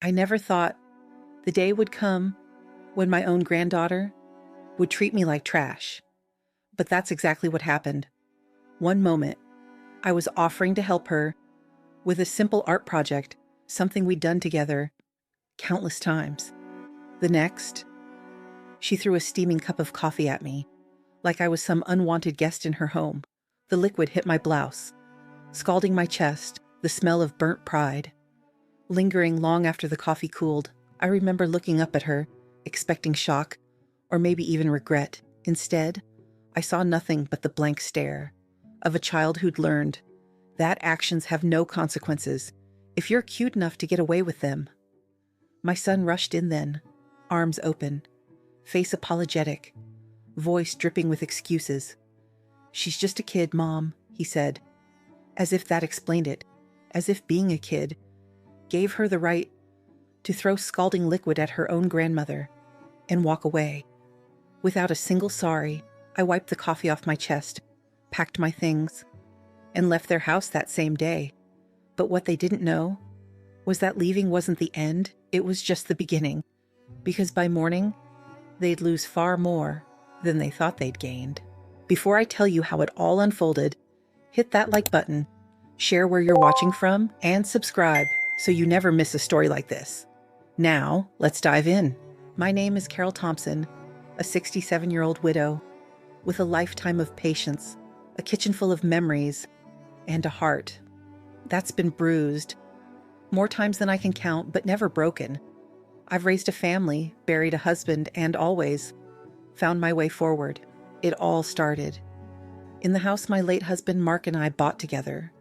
I never thought the day would come when my own granddaughter would treat me like trash. But that's exactly what happened. One moment, I was offering to help her with a simple art project, something we'd done together countless times. The next, she threw a steaming cup of coffee at me, like I was some unwanted guest in her home. The liquid hit my blouse, scalding my chest, the smell of burnt pride. Lingering long after the coffee cooled, I remember looking up at her, expecting shock, or maybe even regret. Instead, I saw nothing but the blank stare of a child who'd learned that actions have no consequences if you're cute enough to get away with them. My son rushed in then, arms open, face apologetic, voice dripping with excuses. "She's just a kid, Mom," he said, as if that explained it, as if being a kid gave her the right to throw scalding liquid at her own grandmother and walk away. Without a single sorry, I wiped the coffee off my chest, packed my things, and left their house that same day. But what they didn't know was that leaving wasn't the end, it was just the beginning, because by morning, they'd lose far more than they thought they'd gained. Before I tell you how it all unfolded, hit that like button, share where you're watching from, and subscribe so you never miss a story like this. Now, let's dive in. My name is Carol Thompson, a 67-year-old widow with a lifetime of patience, a kitchen full of memories, and a heart that's been bruised more times than I can count, but never broken. I've raised a family, buried a husband, and always found my way forward. It all started in the house my late husband Mark and I bought together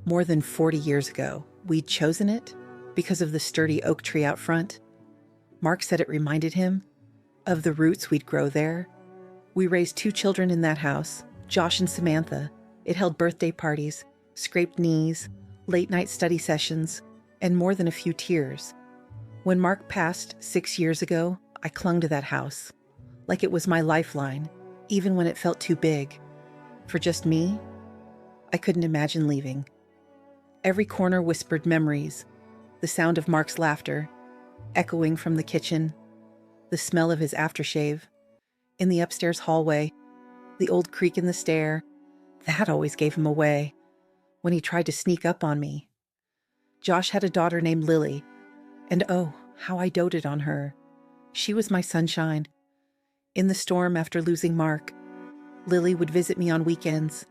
more than 40 years ago. We'd chosen it because of the sturdy oak tree out front. Mark said it reminded him of the roots we'd grow there. We raised 2 children in that house, Josh and Samantha. It held birthday parties, scraped knees, late-night study sessions, and more than a few tears. When Mark passed 6 years ago, I clung to that house, like it was my lifeline, even when it felt too big. For just me, I couldn't imagine leaving. Every corner whispered memories, the sound of Mark's laughter, echoing from the kitchen, the smell of his aftershave, in the upstairs hallway, the old creak in the stair. That always gave him away when he tried to sneak up on me. Josh had a daughter named Lily, and oh, how I doted on her. She was my sunshine. In the storm after losing Mark, Lily would visit me on weekends,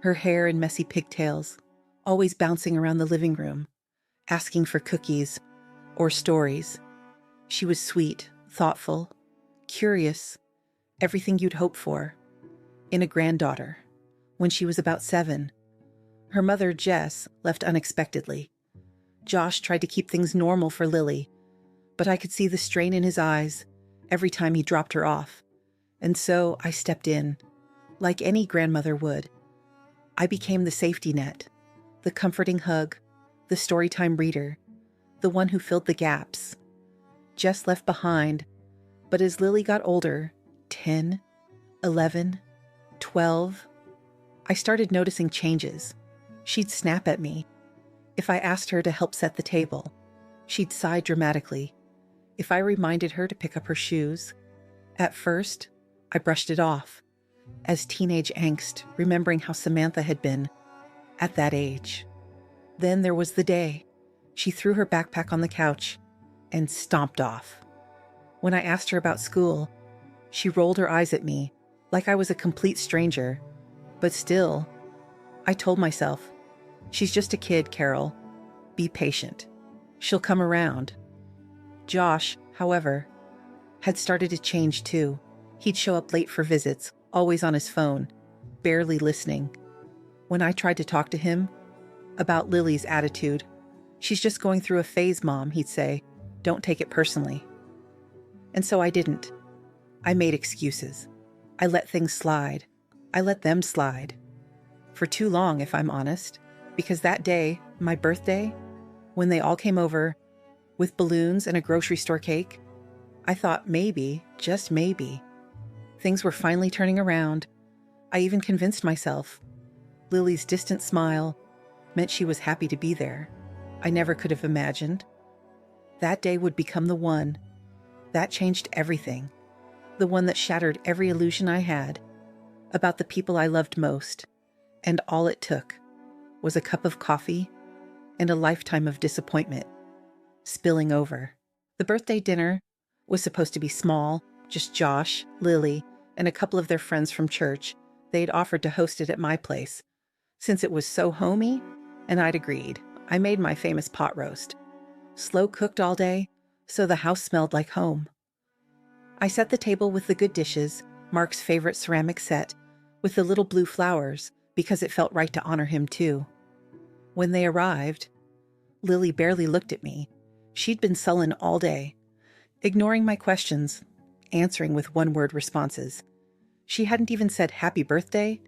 her hair in messy pigtails, always bouncing around the living room, asking for cookies or stories. She was sweet, thoughtful, curious, everything you'd hope for in a granddaughter. When she was about 7, her mother, Jess, left unexpectedly. Josh tried to keep things normal for Lily, but I could see the strain in his eyes every time he dropped her off. And so I stepped in, like any grandmother would. I became the safety net, the comforting hug, the storytime reader, the one who filled the gaps. Jess left behind, but as Lily got older, 10, 11, 12, I started noticing changes. She'd snap at me. If I asked her to help set the table, she'd sigh dramatically. If I reminded her to pick up her shoes, at first, I brushed it off as teenage angst, remembering how Samantha had been at that age. Then there was the day she threw her backpack on the couch and stomped off. When I asked her about school, she rolled her eyes at me like I was a complete stranger. But still, I told myself, she's just a kid, Carol. Be patient. She'll come around. Josh, however, had started to change too. He'd show up late for visits, always on his phone, barely listening. When I tried to talk to him about Lily's attitude, "She's just going through a phase, Mom," he'd say. "Don't take it personally." And so I didn't. I made excuses. I let things slide. I let them slide. For too long, if I'm honest, because that day, my birthday, when they all came over with balloons and a grocery store cake, I thought maybe, just maybe, things were finally turning around. I even convinced myself Lily's distant smile meant she was happy to be there. I never could have imagined That day would become the one that changed everything, the one that shattered every illusion I had about the people I loved most, and all it took was a cup of coffee and a lifetime of disappointment spilling over. The birthday dinner was supposed to be small, just Josh, Lily, and a couple of their friends from church. They'd offered to host it at my place. Since it was so homey, and I'd agreed, I made my famous pot roast. Slow cooked all day, so the house smelled like home. I set the table with the good dishes, Mark's favorite ceramic set, with the little blue flowers, because it felt right to honor him too. When they arrived, Lily barely looked at me. She'd been sullen all day, ignoring my questions, answering with one-word responses. She hadn't even said happy birthday,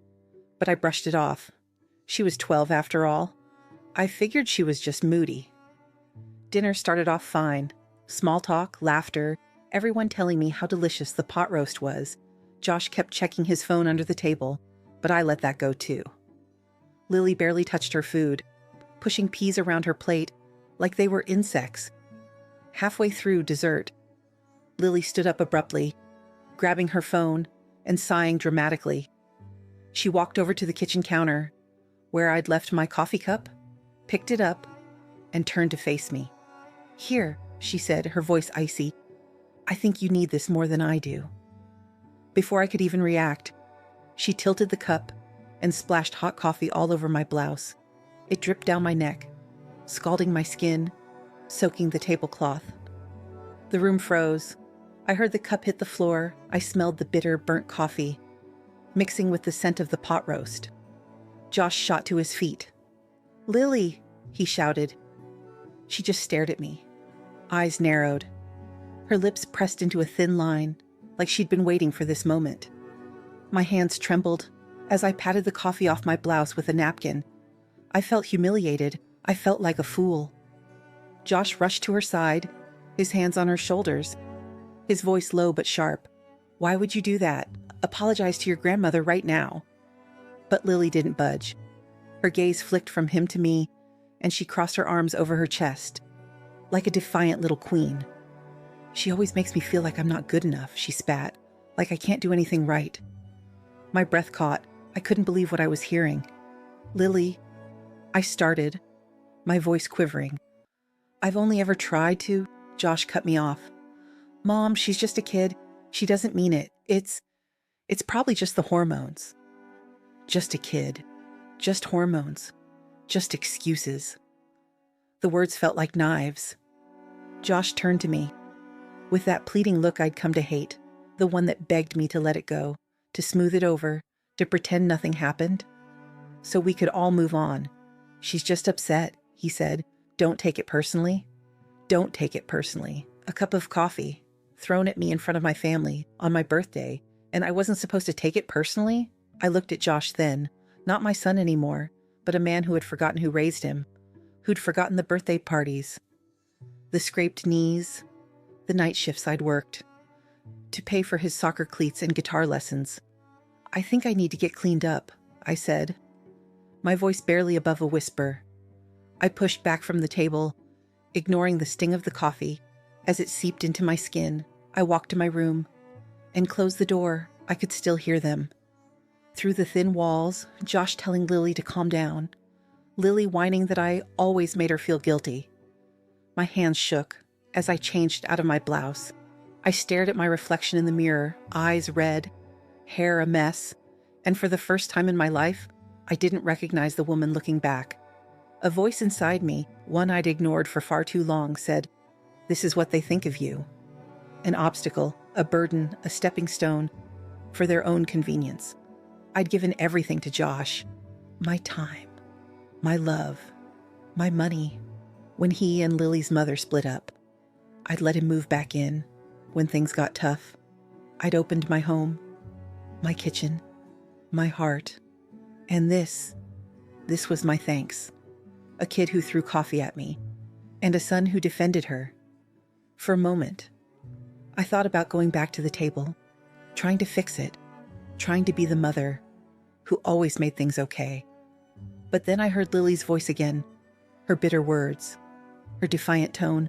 but I brushed it off. She was 12 after all. I figured she was just moody. Dinner started off fine. Small talk, laughter, everyone telling me how delicious the pot roast was. Josh kept checking his phone under the table, but I let that go too. Lily barely touched her food, pushing peas around her plate like they were insects. Halfway through dessert, Lily stood up abruptly, grabbing her phone and sighing dramatically. She walked over to the kitchen counter, where I'd left my coffee cup, picked it up, and turned to face me. "Here," she said, her voice icy. "I think you need this more than I do." Before I could even react, she tilted the cup and splashed hot coffee all over my blouse. It dripped down my neck, scalding my skin, soaking the tablecloth. The room froze. I heard the cup hit the floor. I smelled the bitter, burnt coffee, mixing with the scent of the pot roast. Josh shot to his feet. "Lily!" he shouted. She just stared at me, eyes narrowed. Her lips pressed into a thin line, like she'd been waiting for this moment. My hands trembled as I patted the coffee off my blouse with a napkin. I felt humiliated. I felt like a fool. Josh rushed to her side, his hands on her shoulders, his voice low but sharp. "Why would you do that? Apologize to your grandmother right now." But Lily didn't budge. Her gaze flicked from him to me, and she crossed her arms over her chest, like a defiant little queen. "She always makes me feel like I'm not good enough," she spat, "like I can't do anything right." My breath caught. I couldn't believe what I was hearing. "Lily," I started, my voice quivering. "I've only ever tried to," Josh cut me off. "Mom, she's just a kid. She doesn't mean it. It's probably just the hormones." Just a kid. Just hormones. Just excuses. The words felt like knives. Josh turned to me, with that pleading look I'd come to hate, the one that begged me to let it go, to smooth it over, to pretend nothing happened, so we could all move on. "She's just upset," he said. "Don't take it personally. Don't take it personally." A cup of coffee, thrown at me in front of my family on my birthday, and I wasn't supposed to take it personally? I looked at Josh then, not my son anymore, but a man who had forgotten who raised him, who'd forgotten the birthday parties, the scraped knees, the night shifts I'd worked, to pay for his soccer cleats and guitar lessons. "I think I need to get cleaned up," I said, my voice barely above a whisper. I pushed back from the table, ignoring the sting of the coffee as it seeped into my skin. I walked to my room and closed the door. I could still hear them. Through the thin walls, Josh telling Lily to calm down, Lily whining that I always made her feel guilty. My hands shook as I changed out of my blouse. I stared at my reflection in the mirror, eyes red, hair a mess, and for the first time in my life, I didn't recognize the woman looking back. A voice inside me, one I'd ignored for far too long, said, "This is what they think of you." An obstacle, a burden, a stepping stone, for their own convenience. I'd given everything to Josh. My time, my love, my money. When he and Lily's mother split up, I'd let him move back in. When things got tough, I'd opened my home, my kitchen, my heart. And this was my thanks. A kid who threw coffee at me, and a son who defended her. For a moment, I thought about going back to the table, trying to fix it, trying to be the mother who always made things okay. But then I heard Lily's voice again, her bitter words, her defiant tone.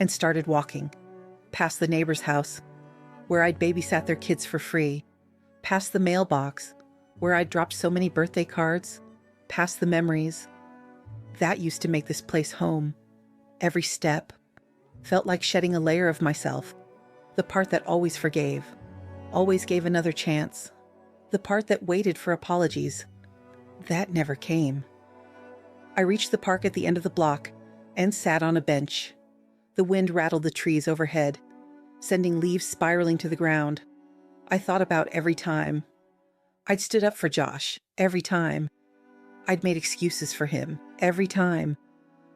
and started walking past the neighbor's house. where I'd babysat their kids for free, past the mailbox, where I'd dropped so many birthday cards, past the memories. That used to make this place home. Every step felt like shedding a layer of myself, the part that always forgave, always gave another chance, the part that waited for apologies. That never came. I reached the park at the end of the block and sat on a bench. The wind rattled the trees overhead, sending leaves spiraling to the ground. I thought about every time I'd stood up for Josh, every time I'd made excuses for him, every time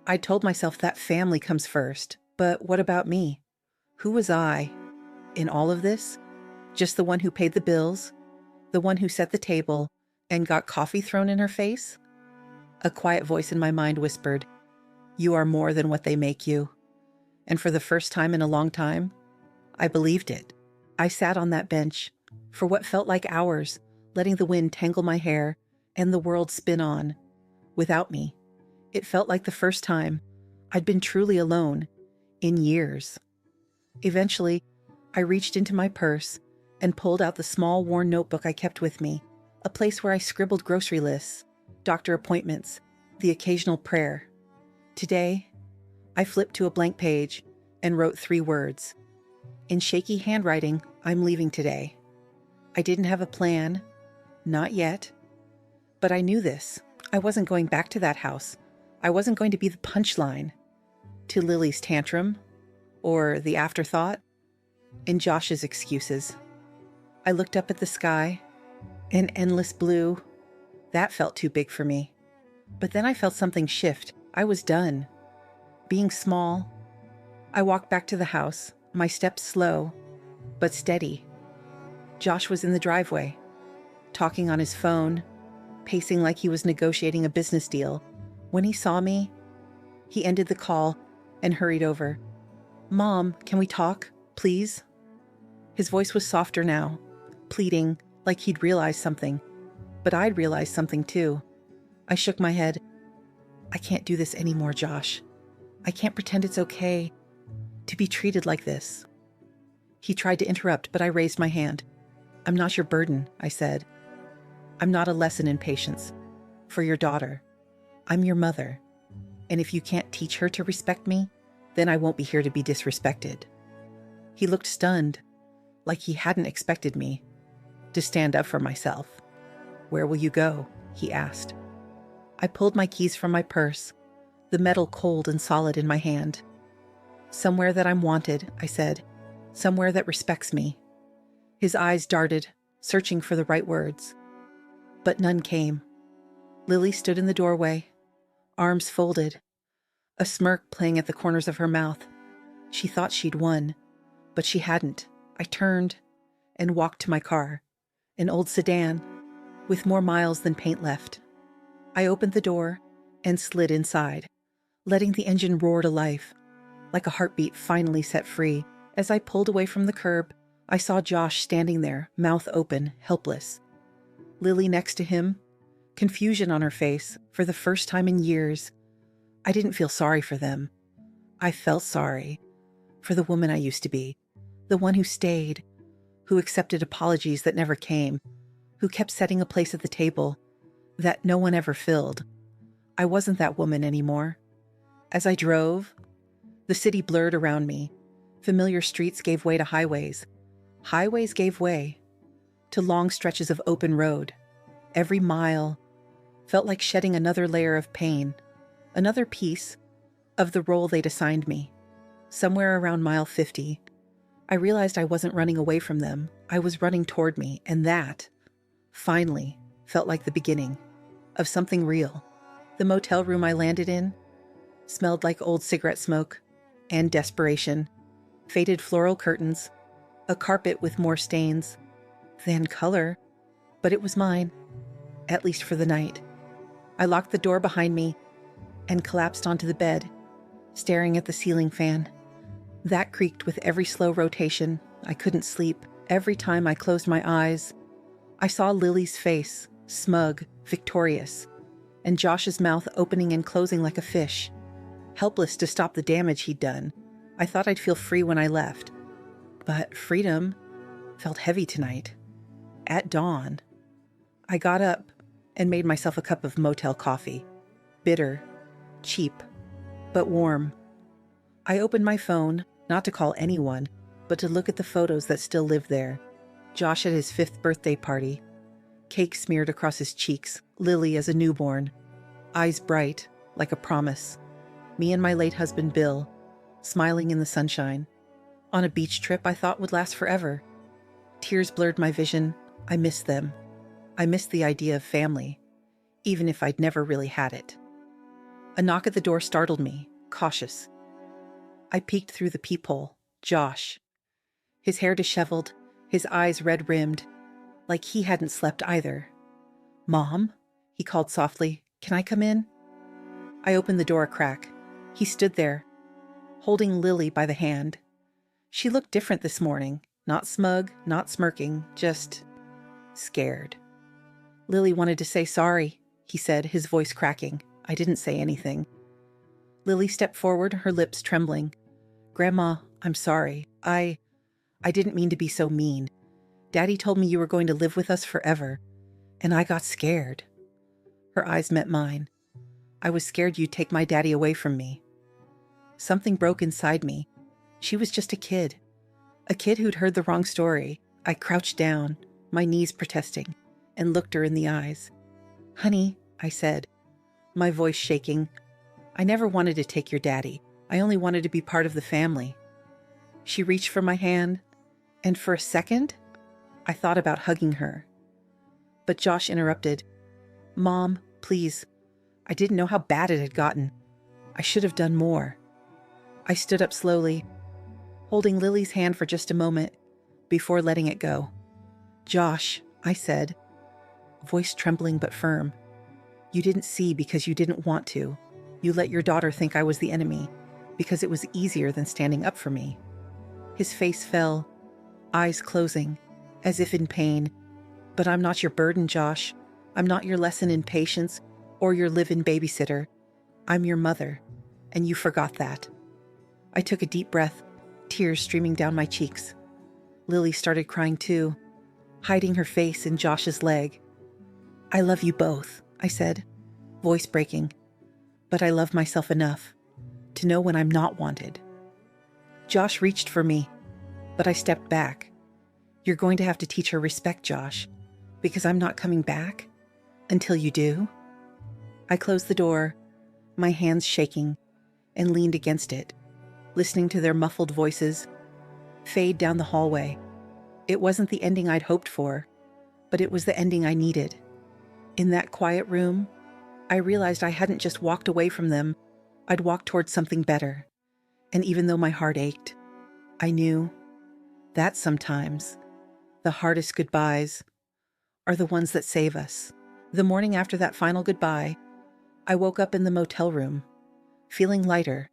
I told myself that family comes first. But what about me? Who was I in all of this? Just the one who paid the bills, the one who set the table and got coffee thrown in her face? A quiet voice in my mind whispered, "You are more than what they make you." And for the first time in a long time, I believed it. I sat on that bench for what felt like hours, letting the wind tangle my hair and the world spin on. Without me, it felt like the first time I'd been truly alone in years. Eventually, I reached into my purse and pulled out the small, worn notebook I kept with me, a place where I scribbled grocery lists, doctor appointments, the occasional prayer. Today, I flipped to a blank page and wrote 3 words. In shaky handwriting, "I'm leaving today." I didn't have a plan, not yet, but I knew this. I wasn't going back to that house. I wasn't going to be the punchline to Lily's tantrum, or the afterthought in Josh's excuses. I looked up at the sky, an endless blue. That felt too big for me. But then I felt something shift. I was done being small. I walked back to the house, my steps slow, but steady. Josh was in the driveway, talking on his phone, pacing like he was negotiating a business deal. When he saw me, he ended the call and hurried over. "Mom, can we talk, please?" His voice was softer now, pleading, like he'd realized something. But I'd realized something too. I shook my head. "I can't do this anymore, Josh. I can't pretend it's okay to be treated like this." He tried to interrupt, but I raised my hand. "I'm not your burden," I said. "I'm not a lesson in patience for your daughter. I'm your mother. And if you can't teach her to respect me, then I won't be here to be disrespected." He looked stunned, like he hadn't expected me to stand up for myself. "Where will you go?" he asked. I pulled my keys from my purse, the metal cold and solid in my hand. "Somewhere that I'm wanted," I said. "Somewhere that respects me." His eyes darted, searching for the right words. But none came. Lily stood in the doorway, arms folded, a smirk playing at the corners of her mouth. She thought she'd won, but she hadn't. I turned and walked to my car, an old sedan with more miles than paint left. I opened the door and slid inside, letting the engine roar to life, like a heartbeat finally set free. As I pulled away from the curb, I saw Josh standing there, mouth open, helpless. Lily next to him, confusion on her face for the first time in years. I didn't feel sorry for them. I felt sorry for the woman I used to be, the one who stayed, who accepted apologies that never came, who kept setting a place at the table that no one ever filled. I wasn't that woman anymore. As I drove, the city blurred around me. Familiar streets gave way to highways. Highways gave way to long stretches of open road. Every mile felt like shedding another layer of pain, another piece of the role they'd assigned me. Somewhere around mile 50, I realized I wasn't running away from them. I was running toward me, and that, finally, felt like the beginning of something real. The motel room I landed in smelled like old cigarette smoke and desperation, faded floral curtains, a carpet with more stains than color, but it was mine, at least for the night. I locked the door behind me and collapsed onto the bed, staring at the ceiling fan. That creaked with every slow rotation. I couldn't sleep. Every time I closed my eyes, I saw Lily's face, smug, victorious, and Josh's mouth opening and closing like a fish, helpless to stop the damage he'd done. I thought I'd feel free when I left. But freedom felt heavy tonight. At dawn, I got up and made myself a cup of motel coffee. Bitter, cheap, but warm. I opened my phone, not to call anyone, but to look at the photos that still lived there. Josh at his 5th birthday party, cake smeared across his cheeks, Lily as a newborn, eyes bright, like a promise. Me and my late husband Bill, smiling in the sunshine. On a beach trip I thought would last forever. Tears blurred my vision. I missed them. I missed the idea of family, even if I'd never really had it. A knock at the door startled me, cautious. I peeked through the peephole. Josh. His hair disheveled, his eyes red-rimmed, like he hadn't slept either. "Mom?" he called softly. "Can I come in?" I opened the door a crack. He stood there, holding Lily by the hand. She looked different this morning. Not smug, not smirking, just scared. "Lily wanted to say sorry," he said, his voice cracking. I didn't say anything. Lily stepped forward, her lips trembling. "Grandma, I'm sorry. I didn't mean to be so mean. Daddy told me you were going to live with us forever, and I got scared." Her eyes met mine. "I was scared you'd take my daddy away from me." Something broke inside me. She was just a kid who'd heard the wrong story. I crouched down, my knees protesting, and looked her in the eyes. "Honey," I said, my voice shaking, "I never wanted to take your daddy. I only wanted to be part of the family." She reached for my hand, and for a second, I thought about hugging her. But Josh interrupted. "Mom, please. I didn't know how bad it had gotten. I should have done more." I stood up slowly, holding Lily's hand for just a moment before letting it go. "Josh," I said, voice trembling but firm, "you didn't see because you didn't want to. You let your daughter think I was the enemy because it was easier than standing up for me." His face fell, eyes closing, as if in pain. "But I'm not your burden, Josh. I'm not your lesson in patience or your live-in babysitter. I'm your mother, and you forgot that." I took a deep breath, tears streaming down my cheeks. Lily started crying too, hiding her face in Josh's leg. "I love you both," I said, voice breaking, "but I love myself enough to know when I'm not wanted." Josh reached for me, but I stepped back. "You're going to have to teach her respect, Josh, because I'm not coming back until you do." I closed the door, my hands shaking, and leaned against it, listening to their muffled voices fade down the hallway. It wasn't the ending I'd hoped for, but it was the ending I needed. In that quiet room, I realized I hadn't just walked away from them, I'd walked towards something better. And even though my heart ached, I knew that sometimes the hardest goodbyes are the ones that save us. The morning after that final goodbye, I woke up in the motel room, feeling lighter.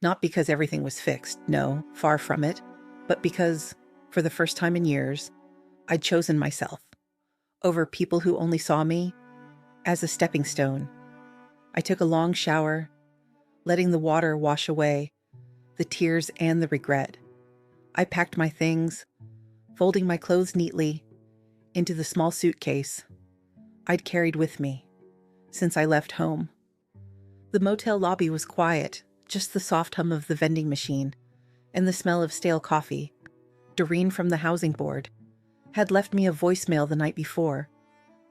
Not because everything was fixed, no, far from it, but because, for the first time in years, I'd chosen myself over people who only saw me as a stepping stone. I took a long shower, letting the water wash away the tears and the regret. I packed my things, folding my clothes neatly into the small suitcase I'd carried with me since I left home. The motel lobby was quiet, just the soft hum of the vending machine and the smell of stale coffee. Doreen from the housing board had left me a voicemail the night before.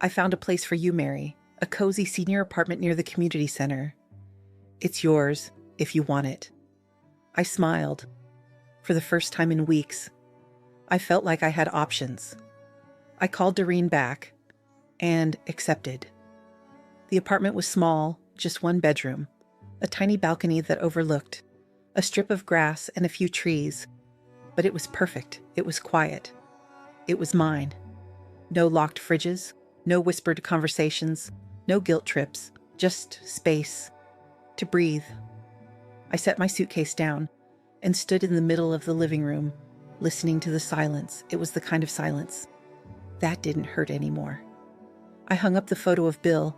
"I found a place for you, Mary, a cozy senior apartment near the community center. It's yours if you want it." I smiled. For the first time in weeks, I felt like I had options. I called Doreen back and accepted. The apartment was small, just one bedroom, a tiny balcony that overlooked a strip of grass and a few trees. But it was perfect. It was quiet. It was mine. No locked fridges, no whispered conversations, no guilt trips, just space to breathe. I set my suitcase down and stood in the middle of the living room, listening to the silence. It was the kind of silence that didn't hurt anymore. I hung up the photo of Bill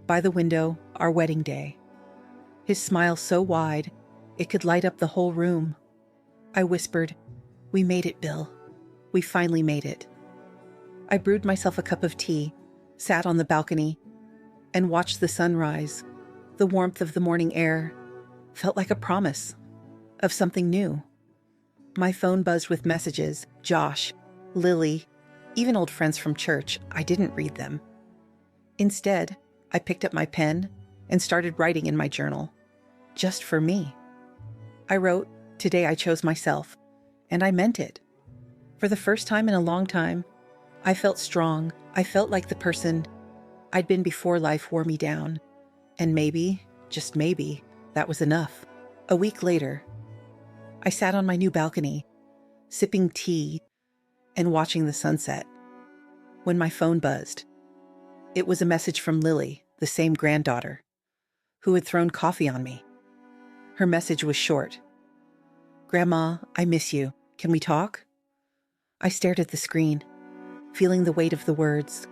by the window, our wedding day. His smile so wide, it could light up the whole room. I whispered, "We made it, Bill. We finally made it. I brewed myself a cup of tea, sat on the balcony, and watched the sunrise. The warmth of the morning air felt like a promise of something new. My phone buzzed with messages: Josh, Lily, even old friends from church. I didn't read them. Instead, I picked up my pen and started writing in my journal, just for me. I wrote, "Today I chose myself," and I meant it. For the first time in a long time, I felt strong. I felt like the person I'd been before life wore me down. And maybe, just maybe, that was enough. A week later, I sat on my new balcony, sipping tea and watching the sunset, when my phone buzzed. It was a message from Lily, the same granddaughter, who had thrown coffee on me. Her message was short. "Grandma, I miss you. Can we talk?" I stared at the screen, feeling the weight of the words.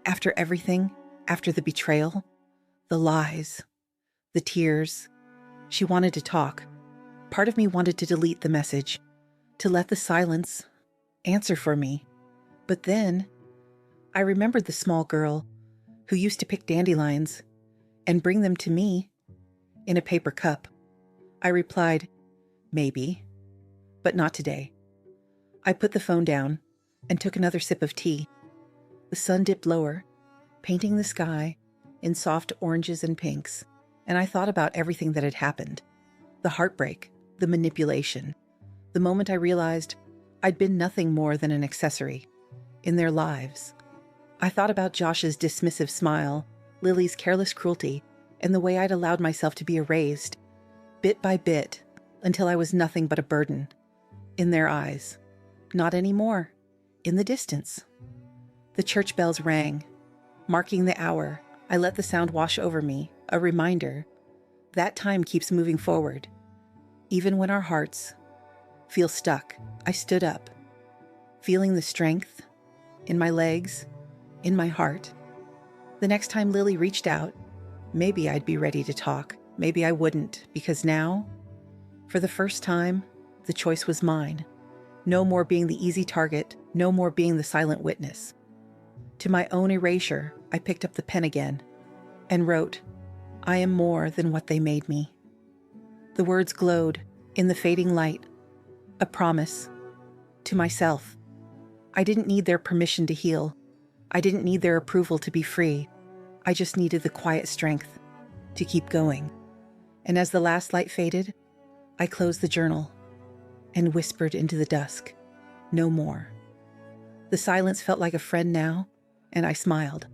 After everything, after the betrayal, the lies, the tears, she wanted to talk. Part of me wanted to delete the message, to let the silence answer for me. But then I remembered the small girl who used to pick dandelions and bring them to me in a paper cup. I replied, "Maybe, but not today." I put the phone down and took another sip of tea. The sun dipped lower, painting the sky in soft oranges and pinks, and I thought about everything that had happened. The heartbreak, the manipulation, the moment I realized I'd been nothing more than an accessory in their lives. I thought about Josh's dismissive smile, Lily's careless cruelty, and the way I'd allowed myself to be erased, bit by bit, until I was nothing but a burden. In their eyes. Not anymore. In the distance. The church bells rang, marking the hour. I let the sound wash over me, a reminder that time keeps moving forward. Even when our hearts feel stuck, I stood up, feeling the strength in my legs, in my heart. The next time Lily reached out, maybe I'd be ready to talk. Maybe I wouldn't, because now, for the first time, the choice was mine. No more being the easy target, no more being the silent witness. To my own erasure, I picked up the pen again and wrote, "I am more than what they made me." The words glowed in the fading light, a promise to myself. I didn't need their permission to heal. I didn't need their approval to be free. I just needed the quiet strength to keep going. And as the last light faded, I closed the journal and whispered into the dusk, "No more." The silence felt like a friend now, and I smiled.